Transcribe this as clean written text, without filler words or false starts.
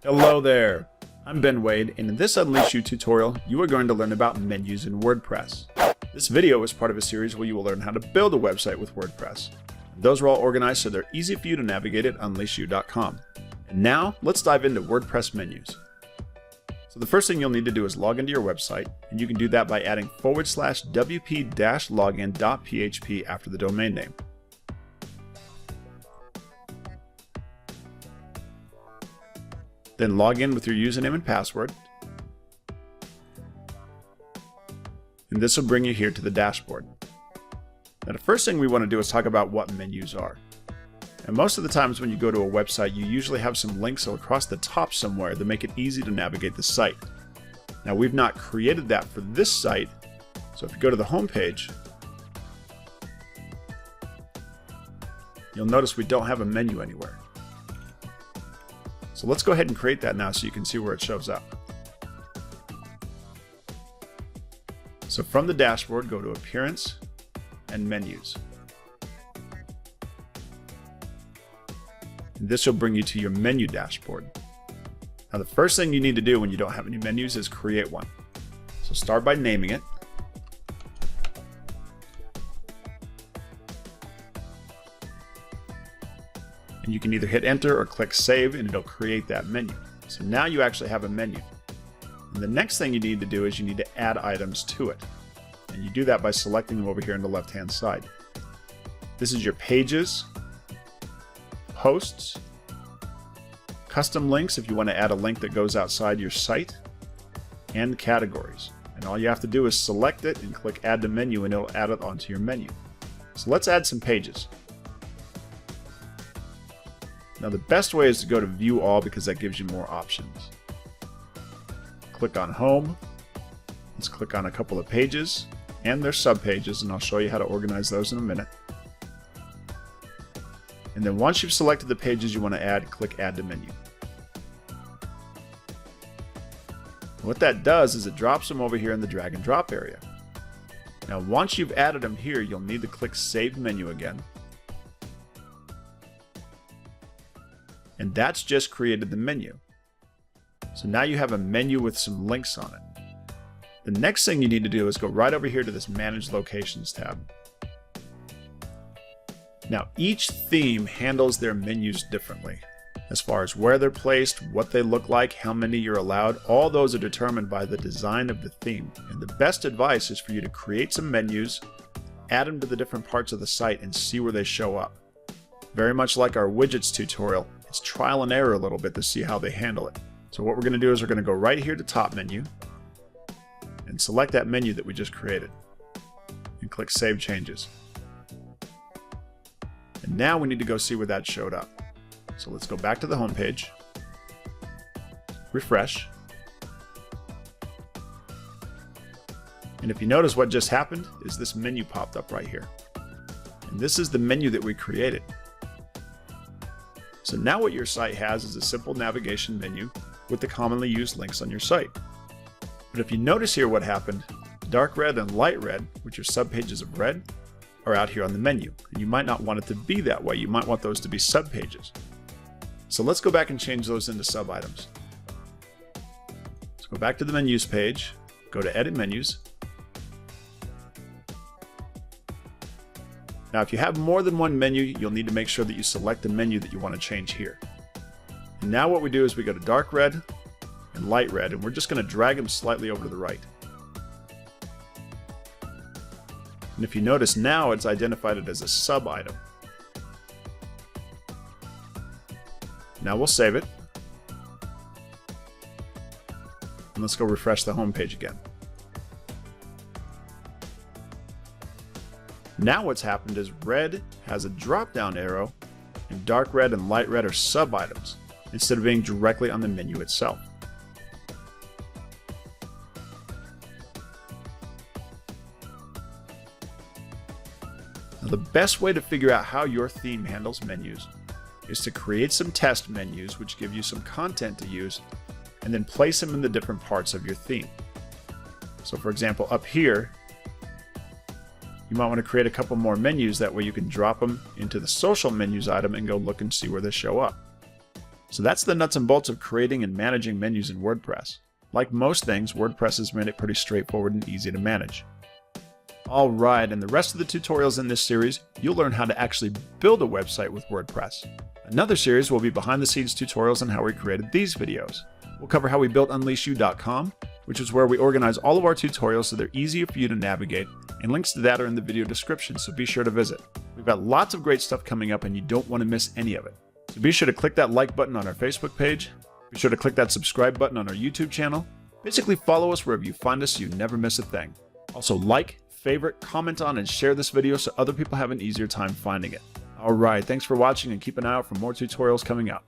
Hello there, I'm Ben Wade, and in this UnleashU tutorial, you are going to learn about menus in WordPress. This video is part of a series where you will learn how to build a website with WordPress. Those are all organized so they're easy for you to navigate at UnleashU.com. And now, let's dive into WordPress menus. So the first thing you'll need to do is log into your website, and you can do that by adding /wp-login.php after the domain name. Then log in with your username and password. And this will bring you here to the dashboard. Now the first thing we want to do is talk about what menus are. And most of the times when you go to a website, you usually have some links across the top somewhere that make it easy to navigate the site. Now we've not created that for this site, so if you go to the home page, you'll notice we don't have a menu anywhere. So let's go ahead and create that now so you can see where it shows up. So from the dashboard, go to Appearance and Menus. And this will bring you to your menu dashboard. Now the first thing you need to do when you don't have any menus is create one. So start by naming it. And you can either hit enter or click save and it'll create that menu. So now you actually have a menu. And the next thing you need to do is you need to add items to it. And you do that by selecting them over here on the left hand side. This is your pages, posts, custom links if you want to add a link that goes outside your site, and categories. And all you have to do is select it and click add to menu and it'll add it onto your menu. So let's add some pages. Now the best way is to go to view all because that gives you more options. Click on home. Let's click on a couple of pages and their subpages, and I'll show you how to organize those in a minute. And then once you've selected the pages you want to add, click add to menu. What that does is it drops them over here in the drag and drop area. Now once you've added them here, you'll need to click save menu again. And that's just created the menu. So now you have a menu with some links on it. The next thing you need to do is go right over here to this Manage Locations tab. Now each theme handles their menus differently. As far as where they're placed, what they look like, how many you're allowed, all those are determined by the design of the theme. And the best advice is for you to create some menus, add them to the different parts of the site, and see where they show up. Very much like our widgets tutorial, it's trial and error a little bit to see how they handle it. So what we're going to do is we're going to go right here to top menu and select that menu that we just created and click Save Changes. And now we need to go see where that showed up. So let's go back to the home page, refresh, and if you notice what just happened is this menu popped up right here. And this is the menu that we created. So now what your site has is a simple navigation menu with the commonly used links on your site. But if you notice here what happened, dark red and light red, which are subpages of red, are out here on the menu. And you might not want it to be that way. You might want those to be subpages. So let's go back and change those into sub items. Let's go back to the menus page, go to edit menus. Now if you have more than one menu, you'll need to make sure that you select the menu that you want to change here. And now what we do is we go to dark red and light red, and we're just going to drag them slightly over to the right. And if you notice now it's identified it as a sub item. Now we'll save it. And let's go refresh the home page again. Now what's happened is red has a drop-down arrow and dark red and light red are sub-items instead of being directly on the menu itself. Now the best way to figure out how your theme handles menus is to create some test menus which give you some content to use and then place them in the different parts of your theme. So for example up here, you might want to create a couple more menus, that way you can drop them into the social menus item and go look and see where they show up. So that's the nuts and bolts of creating and managing menus in WordPress. Like most things, WordPress has made it pretty straightforward and easy to manage. Alright, in the rest of the tutorials in this series, you'll learn how to actually build a website with WordPress. Another series will be behind the scenes tutorials on how we created these videos. We'll cover how we built UnleashU.com, which is where we organize all of our tutorials so they're easier for you to navigate, and links to that are in the video description, so be sure to visit. We've got lots of great stuff coming up and you don't want to miss any of it. So be sure to click that like button on our Facebook page, be sure to click that subscribe button on our YouTube channel. Basically follow us wherever you find us so you never miss a thing. Also like, favorite, comment on, and share this video so other people have an easier time finding it. Alright, thanks for watching and keep an eye out for more tutorials coming up.